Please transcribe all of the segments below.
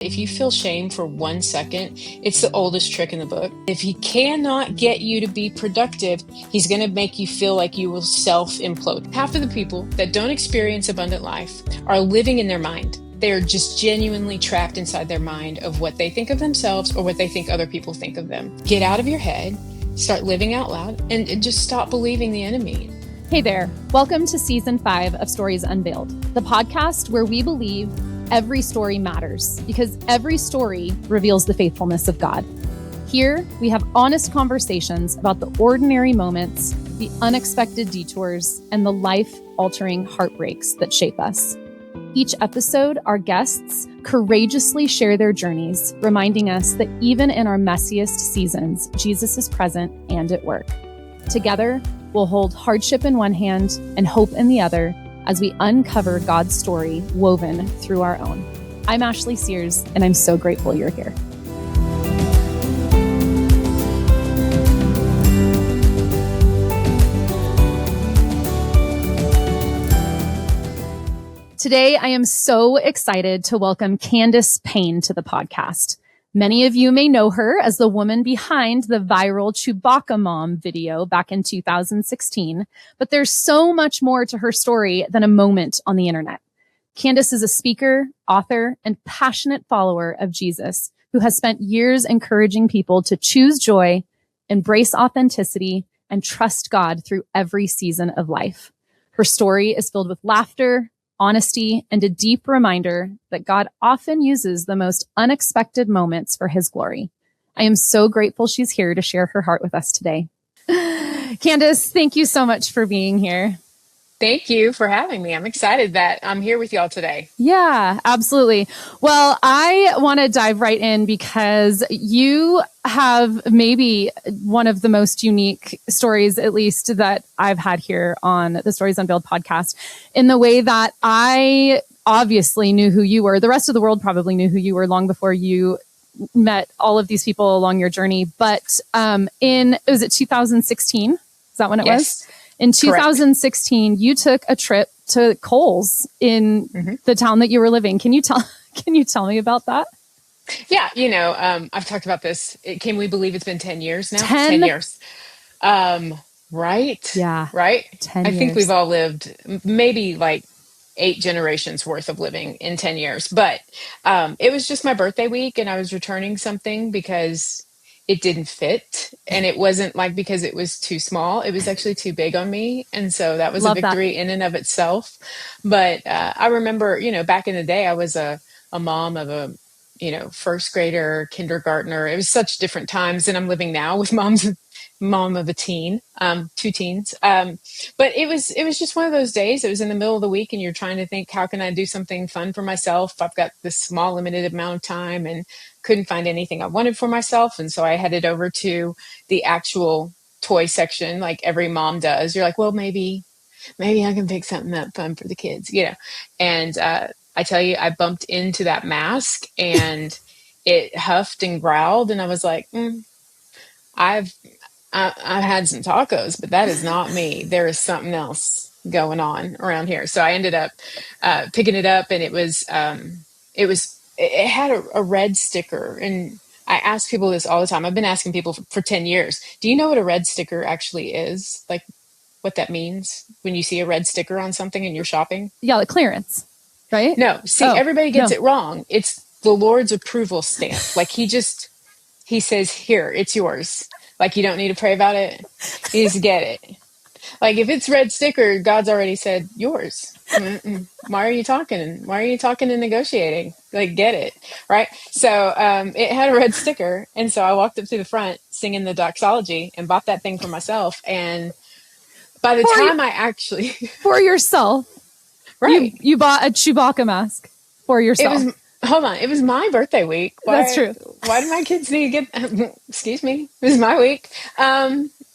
If you feel shame for 1 second, it's the oldest trick in the book. If he cannot get you to be productive, he's going to make you feel like you will self-implode. Half of the people that don't experience abundant life are living in their mind. They are just genuinely trapped inside their mind of what they think of themselves or what they think other people think of them. Get out of your head, start living out loud, and just stop believing the enemy. Hey there. Welcome to Season 5 of Stories Unveiled, the podcast where we believe every story matters because every story reveals the faithfulness of God. Here, we have honest conversations about the ordinary moments, the unexpected detours, and the life-altering heartbreaks that shape us. Each episode, our guests courageously share their journeys, reminding us that even in our messiest seasons, Jesus is present and at work. Together, we'll hold hardship in one hand and hope in the other as we uncover God's story woven through our own. I'm Ashley Sears, and I'm so grateful you're here. Today, I am so excited to welcome Candace Payne to the podcast. Many of you may know her as the woman behind the viral Chewbacca Mom video back in 2016, but there's so much more to her story than a moment on the internet. Candace is a speaker, author, and passionate follower of Jesus who has spent years encouraging people to choose joy, embrace authenticity, and trust God through every season of life. Her story is filled with laughter, honesty, and a deep reminder that God often uses the most unexpected moments for his glory. I am so grateful she's here to share her heart with us today. Candace, thank you so much for being here. Thank you for having me. I'm excited that I'm here with y'all today. Yeah, absolutely. Well, I want to dive right in because you have maybe one of the most unique stories, at least that I've had here on the Stories Unveiled podcast, in the way that I obviously knew who you were. The rest of the world probably knew who you were long before you met all of these people along your journey. But was it 2016? Is that when it was? In 2016, Correct. You took a trip to Kohl's in the town that you were living. Can you tell me about that? Yeah, I've talked about this. Can we believe it's been 10 years now? 10 years. Right? Yeah. Right? 10 I years. think we've all lived maybe like 8 generations worth of living in 10 years. But it was just my birthday week and I was returning something because it didn't fit. And it wasn't like because it was too small. It was actually too big on me. And so that was a victory in and of itself. But I remember, back in the day, I was a mom of a, first grader, kindergartner. It was such different times than I'm living now with mom of a teen, 2 teens. But it was just one of those days. It was in the middle of the week and you're trying to think, how can I do something fun for myself? I've got this small limited amount of time and couldn't find anything I wanted for myself. And so I headed over to the actual toy section, like every mom does. You're like, well, maybe I can pick something up fun for the kids, And I tell you, I bumped into that mask and it huffed and growled. And I was like, I've had some tacos, but that is not me. There is something else going on around here. So I ended up picking it up, and it had a red sticker. And I ask people this all the time. I've been asking people for 10 years. Do you know what a red sticker actually is? Like what that means when you see a red sticker on something and you're shopping? Yeah, like clearance, right? No, everybody gets it wrong. It's the Lord's approval stamp. Like he says, here, it's yours. Like you don't need to pray about it. You just get it. Like if it's red sticker, God's already said yours. Why are you talking? Why are you talking and negotiating? Like get it. Right. So it had a red sticker. And so I walked up to the front singing the doxology and bought that thing for myself. And by the time I actually for yourself, right. You bought a Chewbacca mask for yourself. It was my birthday week. That's true. Why do my kids need to get, excuse me, it was my week.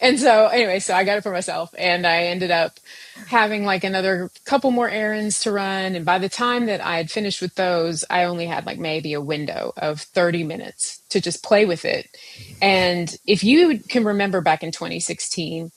And so anyway, so I got it for myself and I ended up having like another couple more errands to run. And by the time that I had finished with those, I only had like maybe a window of 30 minutes to just play with it. And if you can remember back in 2016,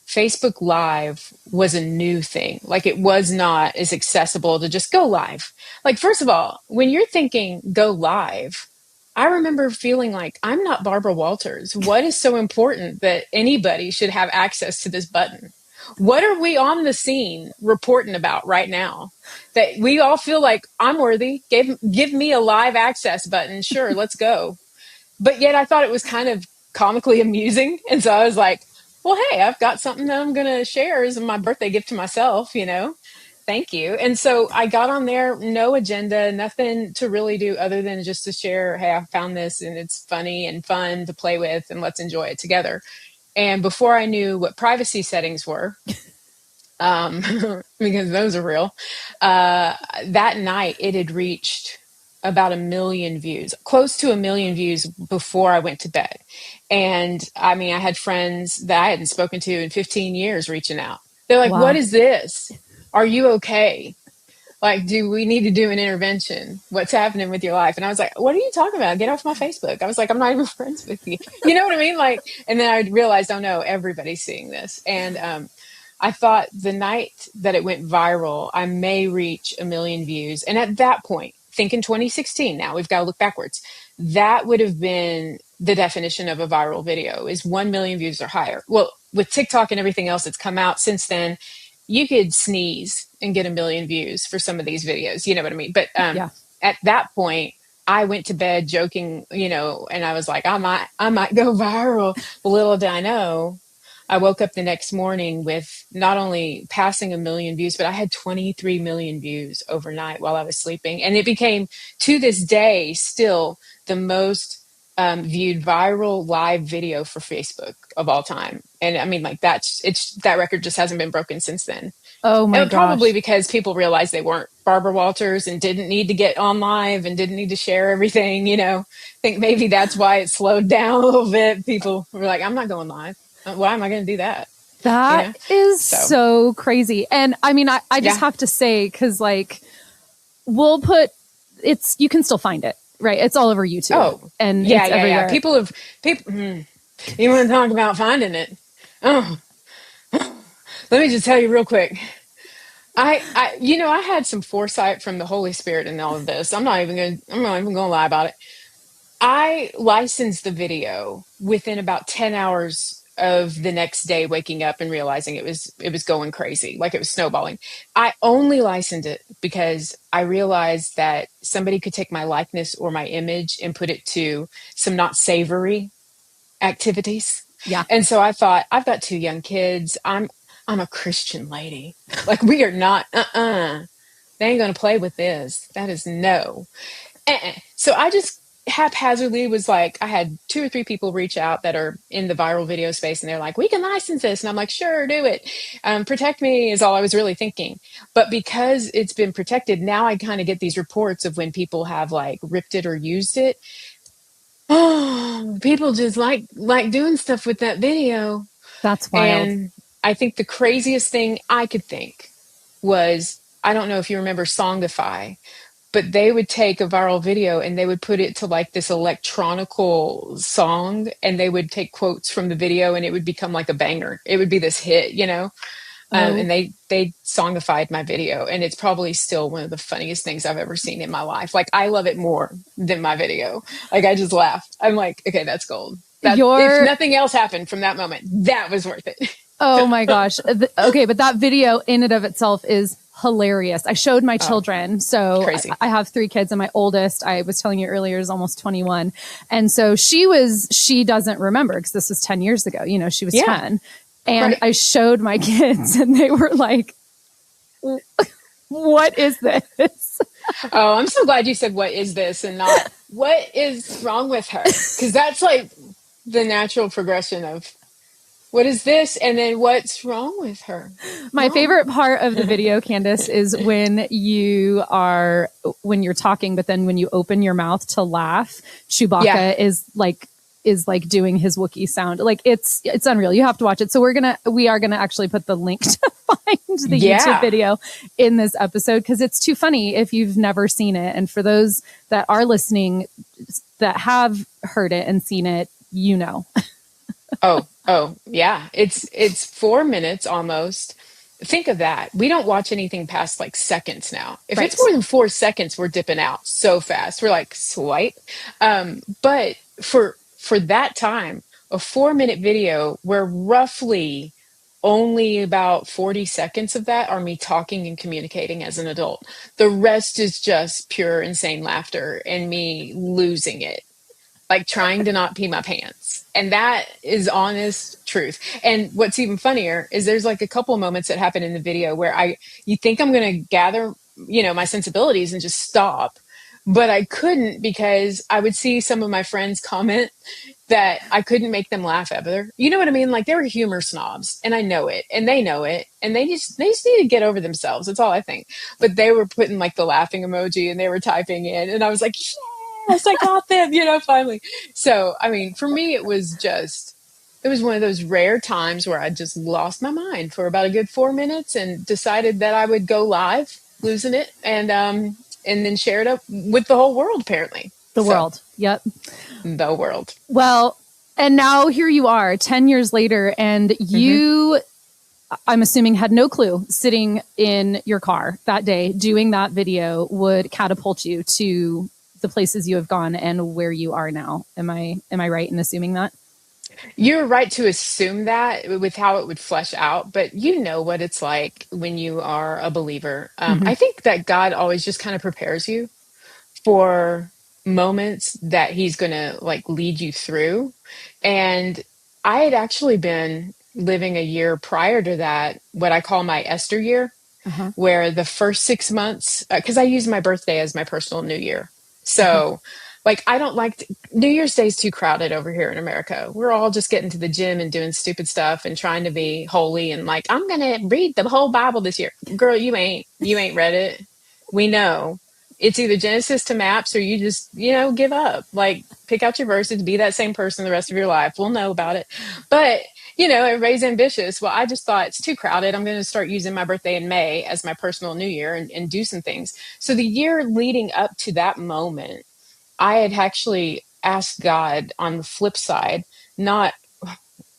Facebook Live was a new thing. Like, it was not as accessible to just go live. Like, first of all, when you're thinking go live, I remember feeling like, I'm not Barbara Walters. What is so important that anybody should have access to this button? What are we on the scene reporting about right now that we all feel like I'm worthy? Give me a live access button. Sure, let's go. But yet I thought it was kind of comically amusing. And so I was like, well, hey, I've got something that I'm going to share as my birthday gift to myself, Thank you. And so I got on there, no agenda, nothing to really do other than just to share, hey, I found this and it's funny and fun to play with and let's enjoy it together. And before I knew what privacy settings were, because those are real, that night it had reached about 1 million views, close to 1 million views before I went to bed. And I mean, I had friends that I hadn't spoken to in 15 years reaching out. They're like, Wow. what is this? Are you okay? Like, do we need to do an intervention? What's happening with your life? And I was like, what are you talking about? Get off my Facebook. I was like, I'm not even friends with you. You know what I mean? Like, and then I realized, oh no, everybody's seeing this. And I thought the night that it went viral, I may reach 1 million views. And at that point, think in 2016, now we've got to look backwards. That would have been the definition of a viral video, is 1 million views or higher. Well, with TikTok and everything else that's come out since then, you could sneeze and get 1 million views for some of these videos. You know what I mean? But at that point, I went to bed joking, and I was like, I might go viral. Well, little did I know, I woke up the next morning with not only passing 1 million views, but I had 23 million views overnight while I was sleeping. And it became, to this day, still the most viewed viral live video for Facebook of all time. And I mean, like, that record just hasn't been broken since then. Oh my gosh. Probably because people realized they weren't Barbara Walters and didn't need to get on live and didn't need to share everything, I think maybe that's why it slowed down a little bit. People were like, I'm not going live. Why am I going to do that? That is so crazy. And I mean, I just have to say, because like, you can still find it, right? It's all over YouTube. Oh, and it's everywhere. Yeah. People, you want to talk about finding it? Oh, let me just tell you real quick. I had some foresight from the Holy Spirit in all of this. I'm not even going to lie about it. I licensed the video within about 10 hours of the next day waking up and realizing it was going crazy, like it was snowballing. I only licensed it because I realized that somebody could take my likeness or my image and put it to some not savory activities. Yeah. And so I thought, I've got 2 young kids. I'm a Christian lady. Like, we are not, they ain't going to play with this. That is no. So I just haphazardly was like, I had 2 or 3 people reach out that are in the viral video space, and they're like, we can license this. And I'm like, sure, do it. Protect me is all I was really thinking. But because it's been protected, now I kind of get these reports of when people have like ripped it or used it. Oh, people just like doing stuff with that video. That's wild. And I think the craziest thing I could think was, I don't know if you remember Songify, but they would take a viral video and they would put it to like this electronical song, and they would take quotes from the video and it would become like a banger. It would be this hit, and they songified my video, and it's probably still one of the funniest things I've ever seen in my life. Like, I love it more than my video. Like, I just laughed. I'm like, okay, that's gold. If nothing else happened from that moment, that was worth it. Oh my gosh. Okay. But that video in and of itself is hilarious. I showed my children. So crazy. I have 3 kids, and my oldest, I was telling you earlier, is almost 21. And so she doesn't remember, because this was 10 years ago, she was 10. And I showed my kids, and they were like, what is this? Oh, I'm so glad you said, what is this, and not what is wrong with her? Because that's like the natural progression of, what is this? And then what's wrong with her? My favorite part of the video, Candace, is when you're talking, but then when you open your mouth to laugh, Chewbacca is like doing his Wookiee sound. Like, it's unreal. You have to watch it. So we are gonna actually put the link to find the YouTube video in this episode, because it's too funny if you've never seen it. And for those that are listening that have heard it and seen it, Oh, Oh, yeah. It's 4 minutes almost. Think of that. We don't watch anything past like seconds now. If it's Right. more than 4 seconds, we're dipping out so fast. We're like swipe. But for that time, a 4 minute video where roughly only about 40 seconds of that are me talking and communicating as an adult. The rest is just pure insane laughter and me losing it, like trying to not pee my pants. And that is honest truth. And what's even funnier is there's like a couple of moments that happen in the video where you think I'm going to gather, my sensibilities and just stop. But I couldn't, because I would see some of my friends comment that I couldn't make them laugh ever. You know what I mean? Like, they were humor snobs, and I know it, and they know it, and they just need to get over themselves. That's all I think. But they were putting like the laughing emoji and they were typing in, and I was like, yes, I got them, finally. So, I mean, for me, it was one of those rare times where I just lost my mind for about a good 4 minutes and decided that I would go live, losing it, and then share it up with the whole world, apparently. The So, world. Yep. the world. Well, and now here you are 10 years later, and Hmm. you, I'm assuming, had no clue sitting in your car that day doing that video would catapult you to the places you have gone and where you are now. Am I right in assuming that? You're right to assume that with how it would flesh out, but you know what it's like when you are a believer. Mm-hmm. I think that God always just kind of prepares you for moments that he's going to like lead you through. And I had actually been living a year prior to that, what I call my Esther year, Uh-huh. where the first 6 months, because I use my birthday as my personal new year. Uh-huh. So, like, I don't like New Year's Day is too crowded over here in America. We're all just getting to the gym and doing stupid stuff and trying to be holy and like, I'm gonna read the whole Bible this year. Girl, you ain't read it. We know it's either Genesis to maps, or you just, give up. Like, pick out your verses, be that same person the rest of your life. We'll know about it. But everybody's ambitious. Well, I just thought it's too crowded. I'm going to start using my birthday in May as my personal new year and do some things. So the year leading up to that moment, I had actually asked God on the flip side, not,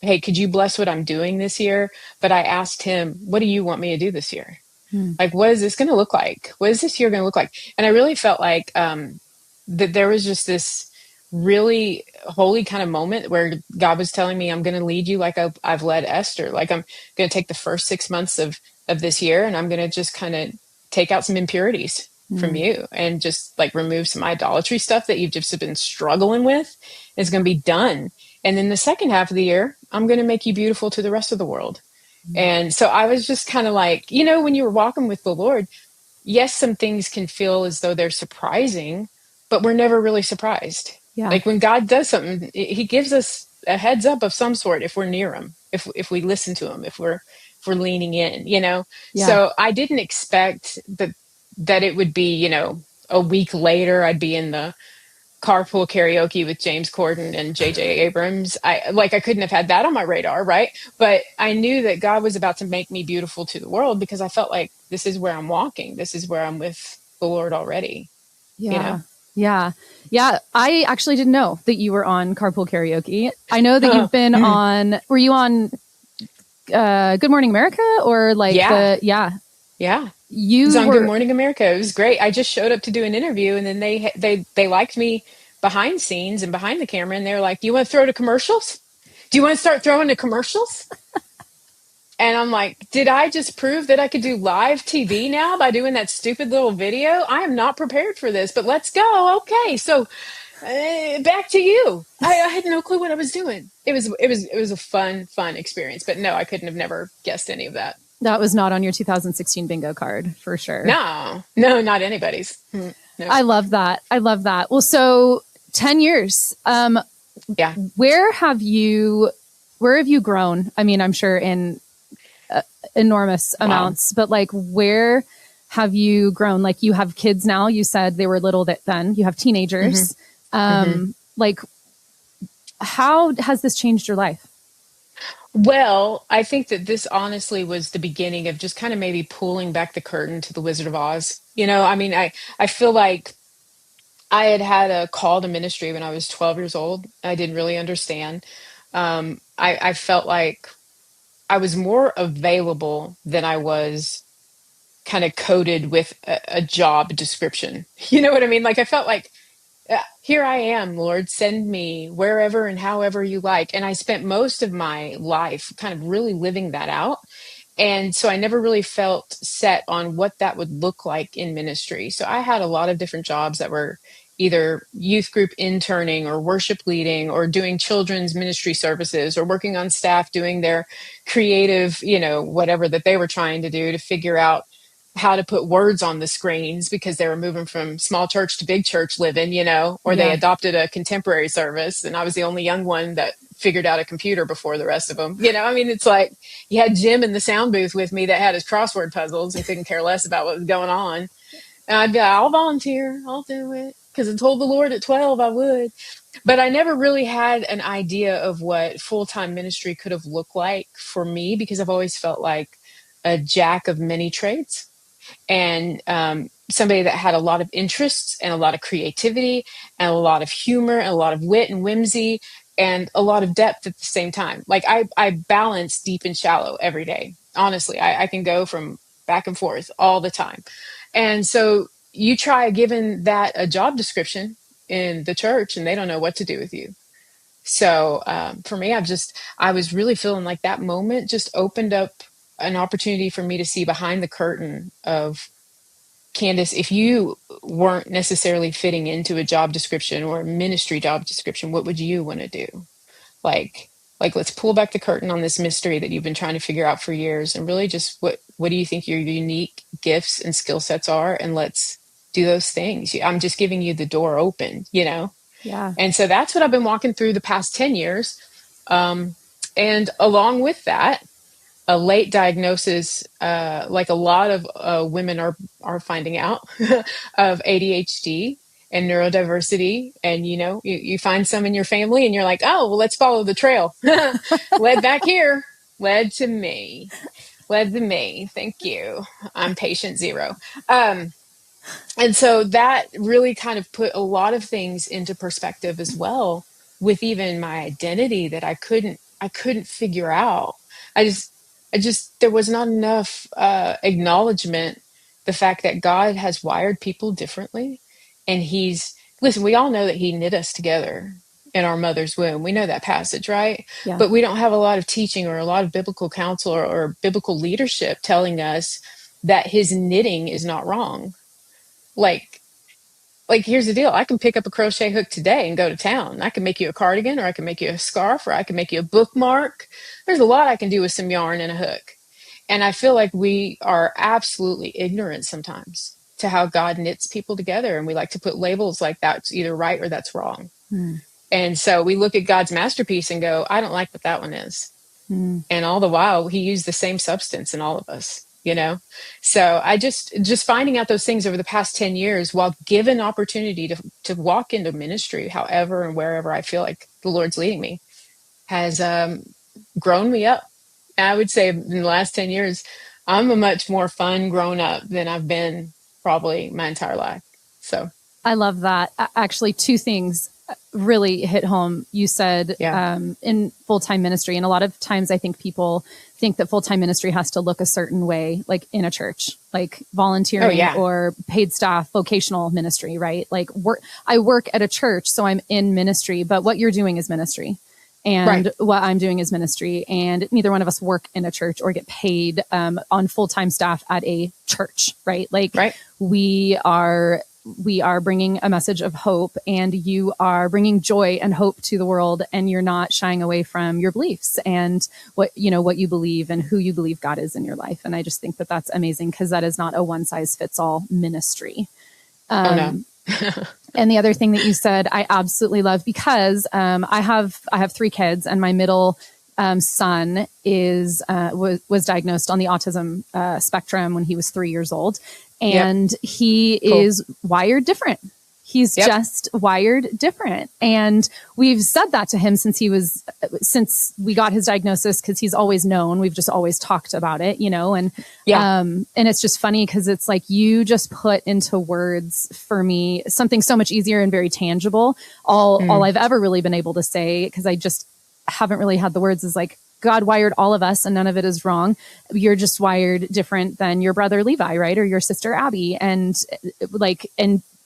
hey, could you bless what I'm doing this year? But I asked him, what do you want me to do this year? Hmm. Like, what is this going to look like? What is this year going to look like? And I really felt like that there was just this really holy kind of moment where God was telling me, I'm going to lead you like I've led Esther. Like, I'm going to take the first 6 months of this year, and I'm going to just kind of take out some impurities from Hmm. you and just like remove some idolatry stuff that you've just been struggling with. Is going to be done. And then the second half of the year, I'm going to make you beautiful to the rest of the world. And so I was just kind of like, when you were walking with the Lord, yes, some things can feel as though they're surprising, but we're never really surprised. Yeah. Like, when God does something, he gives us a heads up of some sort if we're near him, if we listen to him, if we're leaning in. Yeah. So I didn't expect that it would be, a week later I'd be in the carpool karaoke with James Corden and JJ Abrams. I couldn't have had that on my radar, right? But I knew that God was about to make me beautiful to the world, because I felt like this is where I'm walking. This is where I'm with the Lord already, you Yeah. know? Yeah. Yeah. I actually didn't know that you were on Carpool Karaoke. I know that you've been on, were you on Good Morning America or like Yeah. yeah. Yeah. It was You on Good were, Morning America. It was great. I just showed up to do an interview, and then they liked me behind scenes and behind the camera, and they were like, "Do you want to throw to commercials? Do you want to start throwing to commercials?" And I'm like, did I just prove that I could do live TV now by doing that stupid little video? I am not prepared for this, but let's go. Okay, so back to you. I had no clue what I was doing. It was a fun experience, but no, I couldn't have never guessed any of that. that was not on your 2016 bingo card for sure. No, no, not anybody's. No. I love that. I love that. Well, so 10 years. Yeah. Where have you grown? I mean, I'm sure in enormous amounts, but like, where have you grown? Like, you have kids now. You said they were little then. You have teenagers. Like, how has this changed your life? Well, I think that this honestly was the beginning of just kind of maybe pulling back the curtain to the Wizard of Oz. I mean, I feel like I had a call to ministry when I was 12 years old. I didn't really understand. I felt like I was more available than I was kind of coded with a job description. You know what I mean? Like I felt like, here I am, Lord, send me wherever and however you like. And I spent most of my life kind of really living that out. And so I never really felt set on what that would look like in ministry. So I had a lot of different jobs that were either youth group interning or worship leading or doing children's ministry services or working on staff doing their creative, whatever that they were trying to do to figure out how to put words on the screens because they were moving from small church to big church living, or they Yeah. adopted a contemporary service. And I was the only young one that figured out a computer before the rest of them. I mean, it's like you had Jim in the sound booth with me that had his crossword puzzles and couldn't care less about what was going on. And I'd be like, I'll volunteer. I'll do it. Because I told the Lord at 12 I would. But I never really had an idea of what full-time ministry could have looked like for me because I've always felt like a jack of many trades and somebody that had a lot of interests and a lot of creativity and a lot of humor and a lot of wit and whimsy and a lot of depth at the same time. Like I balance deep and shallow every day. Honestly, I can go from back and forth all the time. And so you try giving that a job description in the church and they don't know what to do with you. So for me, I was really feeling like that moment just opened up an opportunity for me to see behind the curtain of, Candace, if you weren't necessarily fitting into a job description or a ministry job description, what would you want to do? Like let's pull back the curtain on this mystery that you've been trying to figure out for years and really just what do you think your unique gifts and skill sets are? And let's do those things. I'm just giving you the door open, Yeah. And so that's what I've been walking through the past 10 years. And along with that, a late diagnosis, like a lot of women are finding out, of ADHD and neurodiversity. And, you find some in your family and you're like, oh, well, let's follow the trail. Led back here, led to me. Thank you. I'm patient zero. And so that really kind of put a lot of things into perspective as well with even my identity that I couldn't figure out. I just there was not enough acknowledgement the fact that God has wired people differently. And listen, we all know that he knit us together in our mother's womb. We know that passage, right? Yeah. But we don't have a lot of teaching or a lot of biblical counsel or biblical leadership telling us that his knitting is not wrong. Like here's the deal. I can pick up a crochet hook today and go to town. I can make you a cardigan, or I can make you a scarf, or I can make you a bookmark. There's a lot I can do with some yarn and a hook. And I feel like we are absolutely ignorant sometimes to how God knits people together. And we like to put labels like that's either right or that's wrong. And so we look at God's masterpiece and go, I don't like what that one is. And all the while he used the same substance in all of us. So I just finding out those things over the past 10 years while given opportunity to walk into ministry, however and wherever I feel like the Lord's leading me, has grown me up. And I would say in the last 10 years, I'm a much more fun grown up than I've been probably my entire life. So I love that. Actually, two things really hit home. You said in full-time ministry, and a lot of times I think people think that full-time ministry has to look a certain way, like in a church, like volunteering or paid staff, vocational ministry, right? Like I work at a church, so I'm in ministry, but what you're doing is ministry. And what I'm doing is ministry, and neither one of us work in a church or get paid on full-time staff at a church, right? Like we are bringing a message of hope, and you are bringing joy and hope to the world, and you're not shying away from your beliefs and what you believe and who you believe God is in your life. And I just think that that's amazing, because that is not a one size fits all ministry. And the other thing that you said, I absolutely love, because I have 3 kids, and my middle son was diagnosed on the autism spectrum when he was 3 years old. And he is wired different. He's just wired different. And we've said that to him since we got his diagnosis, because he's always known. We've just always talked about it, and it's just funny, because it's like you just put into words for me something so much easier and very tangible. All I've ever really been able to say, because I just haven't really had the words is like, God wired all of us and none of it is wrong. You're just wired different than your brother Levi, right? Or your sister Abby. And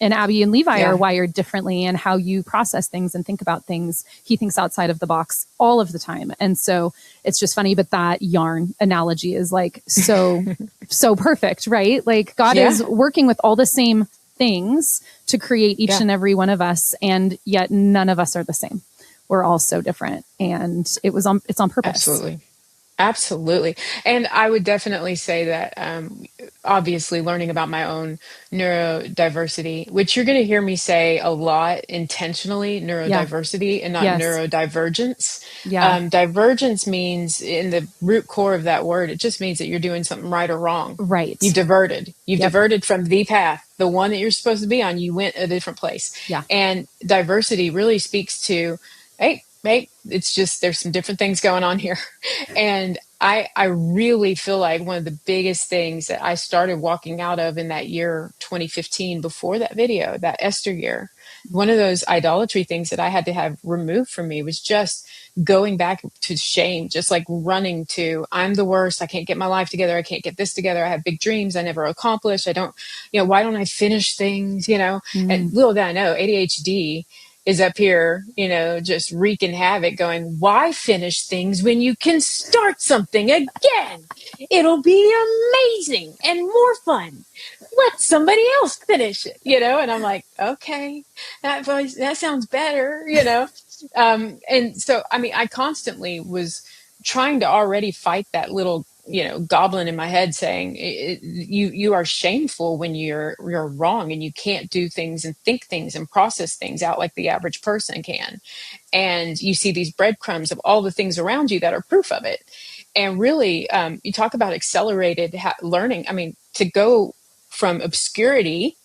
Abby and Levi are wired differently, and how you process things and think about things. He thinks outside of the box all of the time. And so it's just funny, but that yarn analogy is like so, so perfect, right? Like God is working with all the same things to create each and every one of us. And yet none of us are the same. We're all so different, and it's on purpose. Absolutely. And I would definitely say that, obviously learning about my own neurodiversity, which you're going to hear me say a lot intentionally, neurodiversity and not neurodivergence. Divergence means, in the root core of that word, it just means that you're doing something right or wrong. Right. You've diverted. You've diverted from the path, the one that you're supposed to be on. You went a different place. And diversity really speaks to, hey, it's just, there's some different things going on here. And I really feel like one of the biggest things that I started walking out of in that year, 2015, before that video, that Esther year, one of those idolatry things that I had to have removed from me was just going back to shame, just like running to, I'm the worst. I can't get my life together. I can't get this together. I have big dreams I never accomplish. I don't, why don't I finish things, And little did I know, ADHD is up here, just wreaking havoc, going, why finish things when you can start something again? It'll be amazing and more fun. Let somebody else finish it, And I'm like, okay, that sounds better, And so, I constantly was trying to already fight that little goblin in my head saying you are shameful when you're wrong, and you can't do things and think things and process things out like the average person can. And you see these breadcrumbs of all the things around you that are proof of it. And really, you talk about accelerated learning. To go from obscurity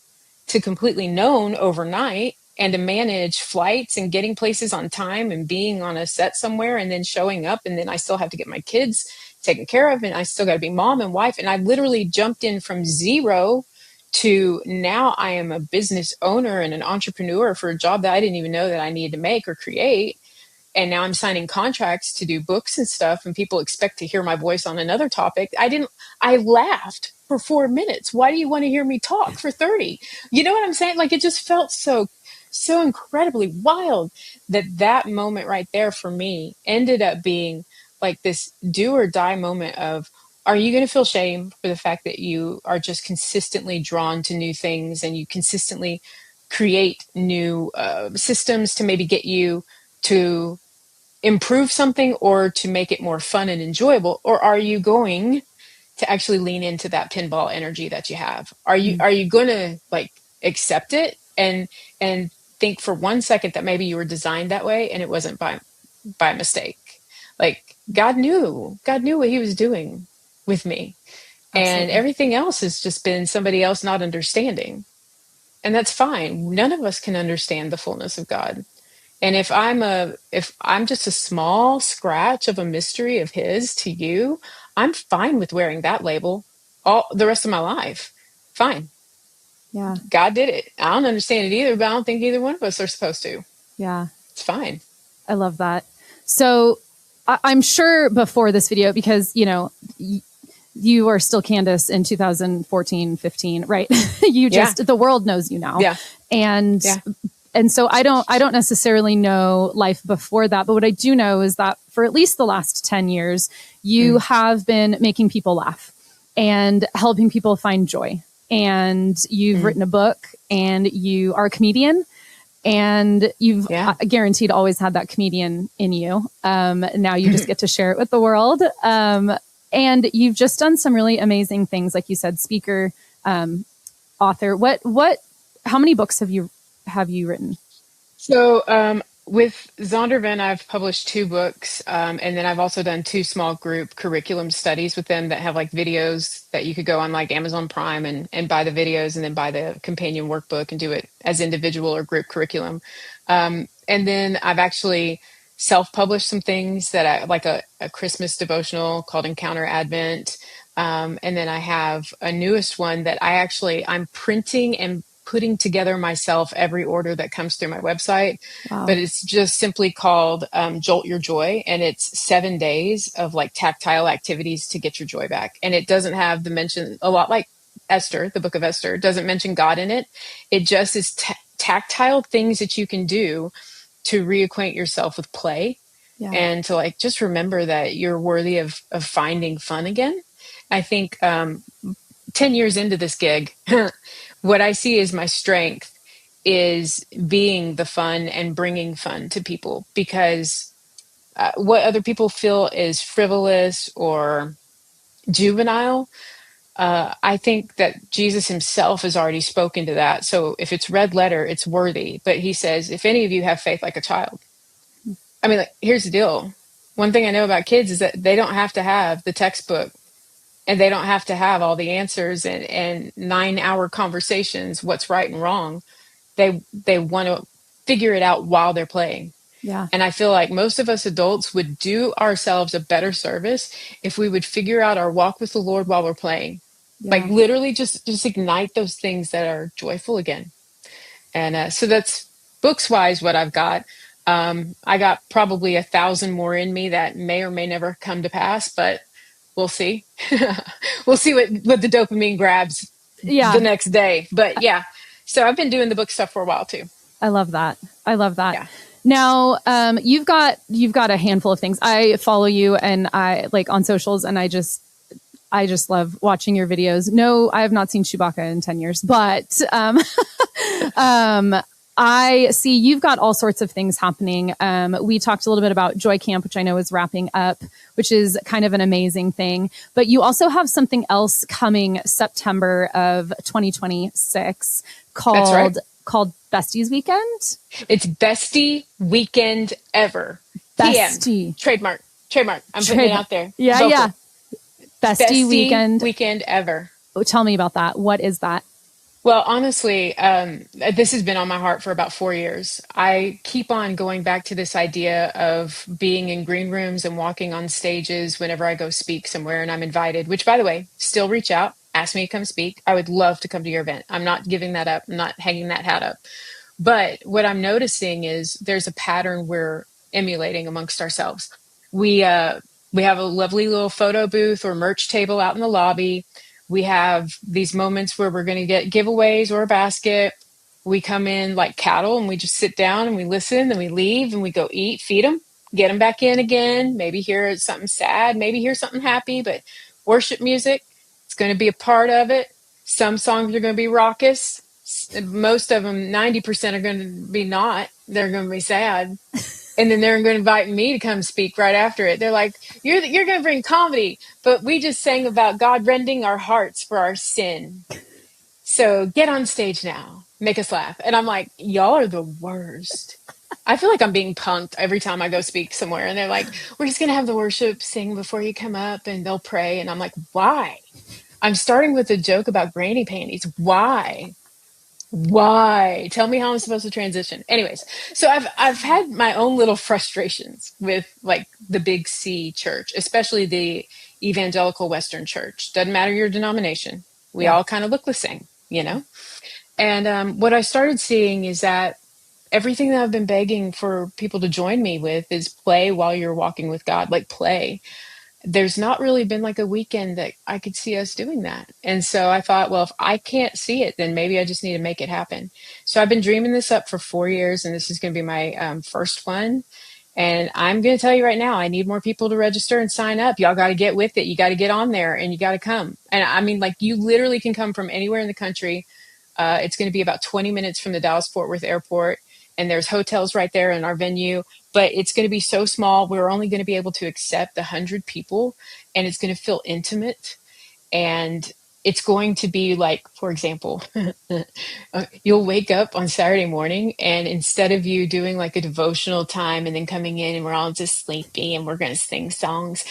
to completely known overnight, and to manage flights and getting places on time and being on a set somewhere and then showing up, and then I still have to get my kids taken care of, and I still got to be mom and wife. And I literally jumped in from zero to now I am a business owner and an entrepreneur for a job that I didn't even know that I needed to make or create. And now I'm signing contracts to do books and stuff, and people expect to hear my voice on another topic. I laughed for 4 minutes. Why do you want to hear me talk for 30? You know what I'm saying? Like, it just felt so incredibly wild that moment right there for me ended up being like this do or die moment of, are you going to feel shame for the fact that you are just consistently drawn to new things, and you consistently create new systems to maybe get you to improve something or to make it more fun and enjoyable? Or are you going to actually lean into that pinball energy that you have? Are you going to like accept it and think for 1 second that maybe you were designed that way and it wasn't by mistake? Like, God knew what he was doing with me. Absolutely. And everything else has just been somebody else not understanding. And that's fine. None of us can understand the fullness of God. And if I'm just a small scratch of a mystery of his to you, I'm fine with wearing that label all the rest of my life. Fine. Yeah. God did it. I don't understand it either, but I don't think either one of us are supposed to. Yeah. It's fine. I love that. So I'm sure before this video, because, you are still Candace in 2014, 15, right? The world knows you now. Yeah. And so I don't necessarily know life before that, but what I do know is that for at least the last 10 years, you have been making people laugh and helping people find joy. And you've written a book, and you are a comedian, and you've guaranteed always had that comedian in you. Now you just get to share it with the world. And you've just done some really amazing things. Like you said, speaker, author. How many books have you written? So, with Zondervan, I've published 2 books. And then I've also done 2 small group curriculum studies with them that have like videos that you could go on like Amazon Prime and buy the videos, and then buy the companion workbook and do it as individual or group curriculum. And then I've actually self-published some things that I like, a Christmas devotional called Encounter Advent. And then I have a newest one that I'm printing and putting together myself every order that comes through my website. Wow. But it's just simply called Jolt Your Joy. And it's 7 days of like tactile activities to get your joy back. And it doesn't have the mention, a lot like Esther, the book of Esther, doesn't mention God in it. It just is tactile things that you can do to reacquaint yourself with play, Yeah. and to like just remember that you're worthy of finding fun again. I think 10 years into this gig, what I see as my strength is being the fun and bringing fun to people, because what other people feel is frivolous or juvenile, I think that Jesus himself has already spoken to that. So if it's red letter, it's worthy. But he says, if any of you have faith like a child. I mean, like, here's the deal. One thing I know about kids is that they don't have to have the textbook, and they don't have to have all the answers and 9-hour conversations, what's right and wrong. They want to figure it out while they're playing. Yeah. And I feel like most of us adults would do ourselves a better service if we would figure out our walk with the Lord while we're playing. Yeah. Like literally just ignite those things that are joyful again. And so that's books wise what I've got. I got probably 1,000 more in me that may or may never come to pass, but we'll see. We'll see what the dopamine grabs the next day. But yeah, so I've been doing the book stuff for a while too. I love that. I love that. Yeah. Now, you've got a handful of things. I follow you and I like on socials, and I just love watching your videos. No, I have not seen Chewbacca in 10 years, but, I see you've got all sorts of things happening. We talked a little bit about Joy Camp, which I know is wrapping up, which is kind of an amazing thing. But you also have something else coming September of 2026 called Besties Weekend. It's Bestie Weekend Ever. Bestie. TM. Trademark. I'm putting it out there. Yeah, Vocal. yeah. Bestie Weekend Ever. Oh, tell me about that. What is that? Well, honestly, this has been on my heart for about 4 years. I keep on going back to this idea of being in green rooms and walking on stages whenever I go speak somewhere and I'm invited, which, by the way, still reach out, ask me to come speak. I would love to come to your event. I'm not giving that up. I'm not hanging that hat up. But what I'm noticing is there's a pattern we're emulating amongst ourselves. We have a lovely little photo booth or merch table out in the lobby. We have these moments where we're going to get giveaways or a basket. We come in like cattle and we just sit down and we listen, then we leave and we go eat, feed them, get them back in again. Maybe hear something sad, maybe hear something happy, but worship music, it's going to be a part of it. Some songs are going to be raucous. Most of them, 90% are going to be not. They're going to be sad. And then they're going to invite me to come speak right after it. They're like, you're going to bring comedy, but we just sang about God rending our hearts for our sin. So get on stage now, make us laugh. And I'm like, y'all are the worst. I feel like I'm being punked every time I go speak somewhere. And they're like, we're just going to have the worship sing before you come up and they'll pray. And I'm like, why? I'm starting with a joke about granny panties. Why? Tell me how I'm supposed to transition. Anyways, so I've had my own little frustrations with like the big C church, especially the evangelical Western church. Doesn't matter your denomination. We all kind of look the same, you know? And what I started seeing is that everything that I've been begging for people to join me with is play while you're walking with God, like play. There's not really been like a weekend that I could see us doing that. And so I thought, well, if I can't see it, then maybe I just need to make it happen. So I've been dreaming this up for 4 years, and this is going to be my first one. And I'm going to tell you right now, I need more people to register and sign up. Y'all got to get with it. You got to get on there and you got to come. And I mean, like, you literally can come from anywhere in the country. It's going to be about 20 minutes from the Dallas-Fort Worth airport. And there's hotels right there in our venue, but it's going to be so small. We're only going to be able to accept 100 people, and it's going to feel intimate. And it's going to be like, for example, you'll wake up on Saturday morning, and instead of you doing like a devotional time and then coming in and we're all just sleepy and we're going to sing songs.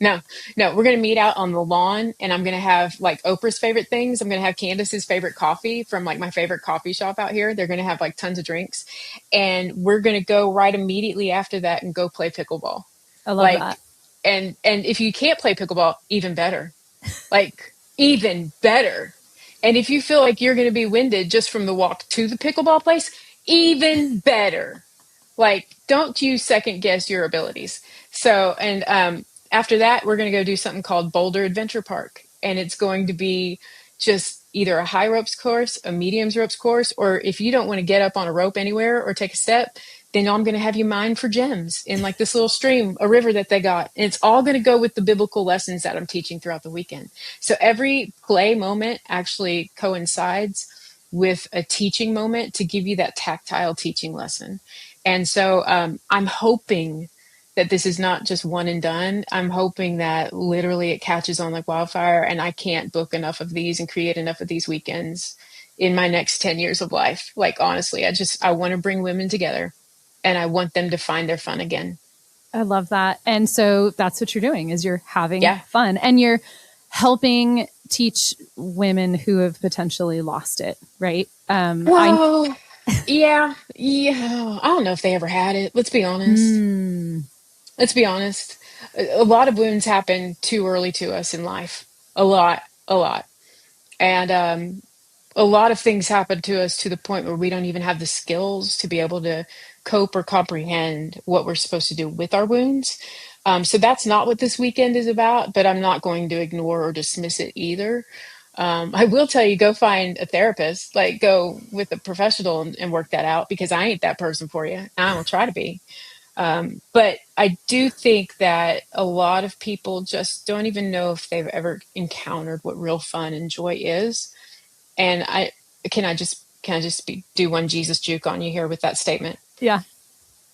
No, we're going to meet out on the lawn, and I'm going to have like Oprah's favorite things. I'm going to have Candace's favorite coffee from like my favorite coffee shop out here. They're going to have like tons of drinks, and we're going to go right immediately after that and go play pickleball. I love that. And if you can't play pickleball, even better, like even better. And if you feel like you're going to be winded just from the walk to the pickleball place, even better. Like, don't you second guess your abilities. So, and after that, we're going to go do something called Boulder Adventure Park. And it's going to be just either a high ropes course, a mediums ropes course, or if you don't want to get up on a rope anywhere or take a step, then I'm going to have you mine for gems in like this little stream, a river that they got. And it's all going to go with the biblical lessons that I'm teaching throughout the weekend. So every play moment actually coincides with a teaching moment to give you that tactile teaching lesson. And so I'm hoping that this is not just one and done. I'm hoping that literally it catches on like wildfire, and I can't book enough of these and create enough of these weekends in my next 10 years of life. Like, honestly, I want to bring women together, and I want them to find their fun again. I love that. And so that's what you're doing, is you're having Yeah. fun, and you're helping teach women who have potentially lost it. Right. Whoa. Yeah. I don't know if they ever had it. Let's be honest. Let's be honest. A lot of wounds happen too early to us in life. A lot. And a lot of things happen to us to the point where we don't even have the skills to be able to cope or comprehend what we're supposed to do with our wounds. So that's not what this weekend is about, but I'm not going to ignore or dismiss it either. I will tell you, go find a therapist, like go with a professional and work that out, because I ain't that person for you. I will try to be. But I do think that a lot of people just don't even know if they've ever encountered what real fun and joy is. And can I just do one Jesus juke on you here with that statement? Yeah.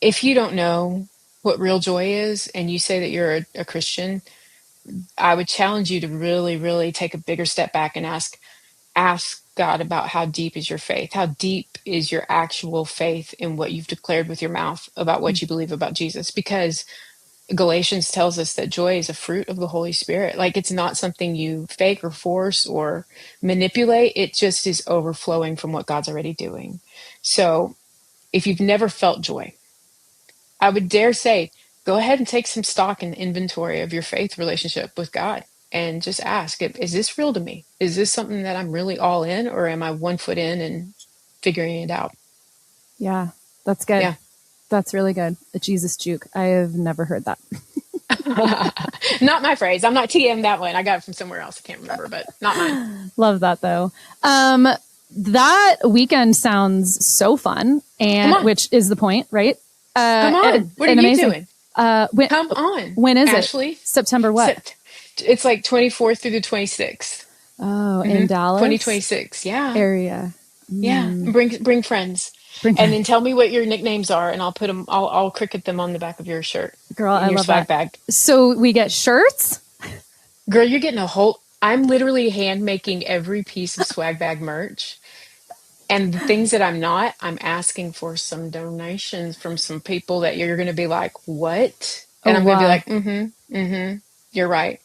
If you don't know what real joy is and you say that you're a Christian, I would challenge you to really, really take a bigger step back and ask God about how deep is your faith? How deep is your actual faith in what you've declared with your mouth about what you believe about Jesus? Because Galatians tells us that joy is a fruit of the Holy Spirit. Like, it's not something you fake or force or manipulate. It just is overflowing from what God's already doing. So if you've never felt joy, I would dare say, go ahead and take some stock and inventory of your faith relationship with God, and just ask, is this real to me? Is this something that I'm really all in, or am I 1 foot in and figuring it out? Yeah, that's good. Yeah. That's really good. A Jesus juke. I have never heard that. Not my phrase. I'm not TM that one. I got it from somewhere else. I can't remember, but not mine. Love that though. That weekend sounds so fun, and which is the point, right? Come on. What are you doing? Come on. When is Ashley? it? September what? It's like 24th through the 26th. Oh, in Dallas? 2026. Yeah. Area. Yeah. Bring friends. And then tell me what your nicknames are, and I'll put them. I'll cricket them on the back of your shirt. Girl, I love swag that. Bag. So we get shirts. Girl, you're getting a whole. I'm literally hand making every piece of swag bag merch, and the things that I'm asking for some donations from some people that you're going to be like, what? And I'm going to be like, you're right.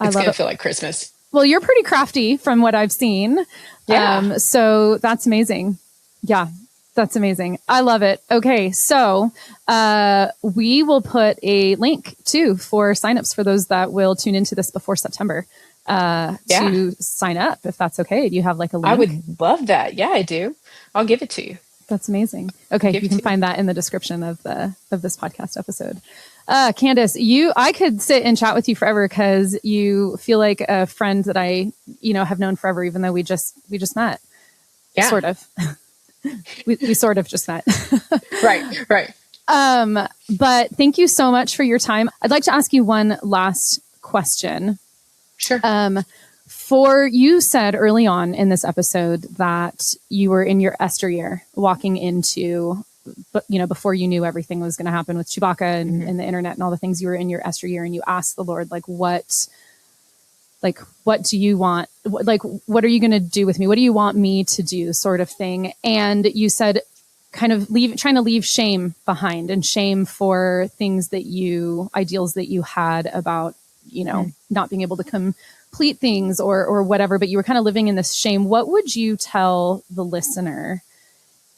It's going to feel like Christmas. Well, you're pretty crafty from what I've seen. Yeah. So that's amazing. Yeah. That's amazing. I love it. Okay. So, we will put a link too for signups for those that will tune into this before September, to sign up, if that's okay. Do you have like a link? I would love that. Yeah, I do. I'll give it to you. That's amazing. Okay. You can find that in the description of this podcast episode. Candace, I could sit and chat with you forever, because you feel like a friend that I, have known forever, even though we just met. Yeah. Sort of. we sort of just met. Right. But thank you so much for your time. I'd like to ask you one last question. Sure. You said early on in this episode that you were in your Esther year, walking into, before you knew everything was going to happen with Chewbacca and the internet and all the things. You were in your Esther year, and you asked the Lord, what do you want? What are you going to do with me? What do you want me to do, sort of thing? And you said, kind of trying to leave shame behind, and shame for ideals that you had about, not being able to complete things or whatever, but you were kind of living in this shame. What would you tell the listener,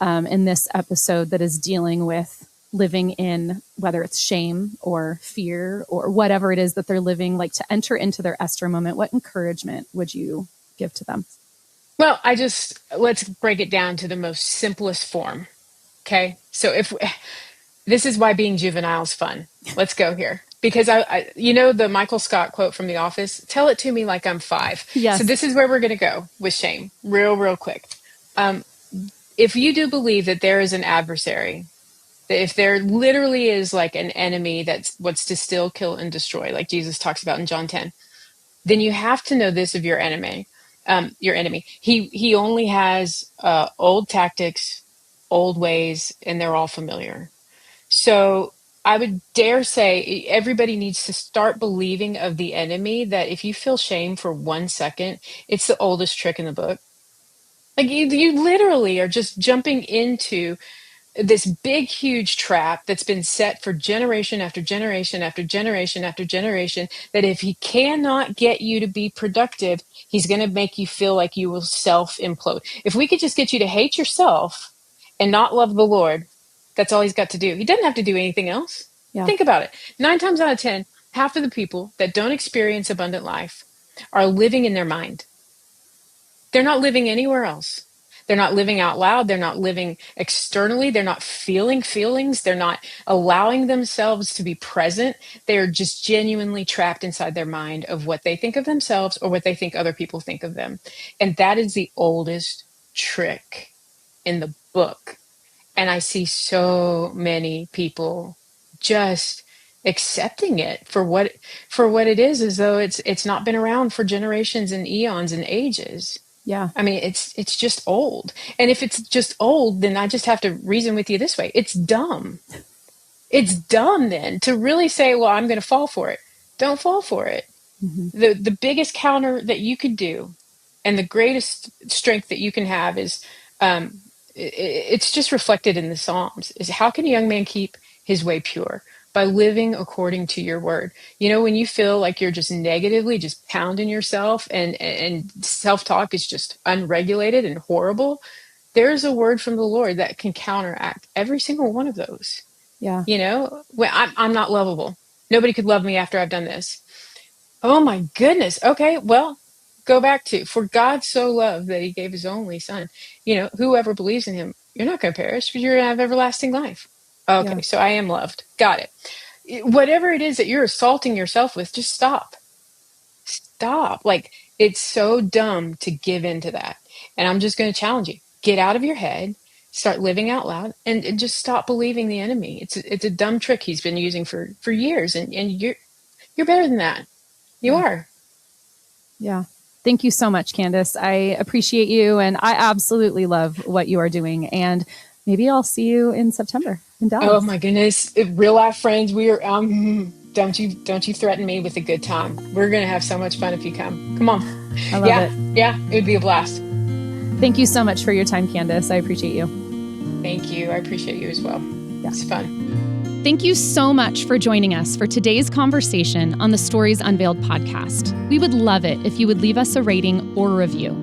in this episode that is dealing with living in, whether it's shame or fear or whatever it is that they're living, like to enter into their Esther moment? What encouragement would you give to them? Well, let's break it down to the most simplest form. Okay. So if this is why being juvenile is fun. Let's go here. Because the Michael Scott quote from The Office, tell it to me like I'm 5. So Yes. this is where we're going to go with shame real quick. Um, if you do believe that there is an adversary, that if there literally is like an enemy that's what's to still, kill, and destroy, like Jesus talks about in John 10, then you have to know this of your enemy. Your enemy. He only has old tactics, old ways, and they're all familiar. So I would dare say everybody needs to start believing of the enemy that if you feel shame for 1 second, it's the oldest trick in the book. Like you literally are just jumping into this big, huge trap that's been set for generation after generation after generation after generation, that if he cannot get you to be productive, he's going to make you feel like you will self implode. If we could just get you to hate yourself and not love the Lord, that's all he's got to do. He doesn't have to do anything else. Yeah. Think about it. 9 times out of 10, half of the people that don't experience abundant life are living in their mind. They're not living anywhere else. They're not living out loud. They're not living externally. They're not feeling feelings. They're not allowing themselves to be present. They're just genuinely trapped inside their mind of what they think of themselves or what they think other people think of them. And that is the oldest trick in the book. And I see so many people just accepting it for what it is, as though it's not been around for generations and eons and ages. Yeah. I mean, it's just old. And if it's just old, then I just have to reason with you this way. It's dumb. It's dumb then to really say, well, I'm going to fall for it. Don't fall for it. Mm-hmm. The biggest counter that you could do and the greatest strength that you can have is it's just reflected in the Psalms, is how can a young man keep his way pure? By living according to your word. When you feel like you're just negatively just pounding yourself and self-talk is just unregulated and horrible, there's a word from the Lord that can counteract every single one of those. Yeah. When I'm not lovable. Nobody could love me after I've done this. Oh my goodness. Okay, well, go back to, for God so loved that he gave his only son. Whoever believes in him, you're not going to perish, but you're going to have everlasting life. Okay, Yeah. so I am loved. Got it. Whatever it is that you're assaulting yourself with, just stop. Stop. Like, it's so dumb to give into that. And I'm just going to challenge you. Get out of your head, start living out loud, and just stop believing the enemy. It's a dumb trick he's been using for years, and you're better than that. You are. Yeah. Thank you so much, Candace. I appreciate you, and I absolutely love what you are doing. And maybe I'll see you in September in Dallas. Oh my goodness. Real life friends, we are don't you threaten me with a good time. We're going to have so much fun if you come. Come on. I love it. Yeah, it would be a blast. Thank you so much for your time, Candace. I appreciate you. Thank you. I appreciate you as well. Yeah. It's fun. Thank you so much for joining us for today's conversation on the Stories Unveiled podcast. We would love it if you would leave us a rating or a review.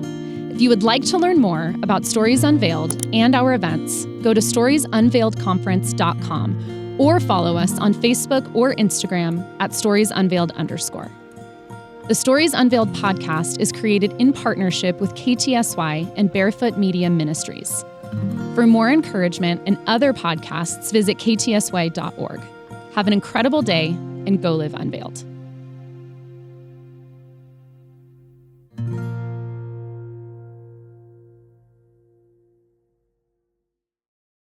If you would like to learn more about Stories Unveiled and our events, go to storiesunveiledconference.com or follow us on Facebook or Instagram at storiesunveiled_. The Stories Unveiled podcast is created in partnership with KTSY and Barefoot Media Ministries. For more encouragement and other podcasts, visit ktsy.org. Have an incredible day and go live unveiled.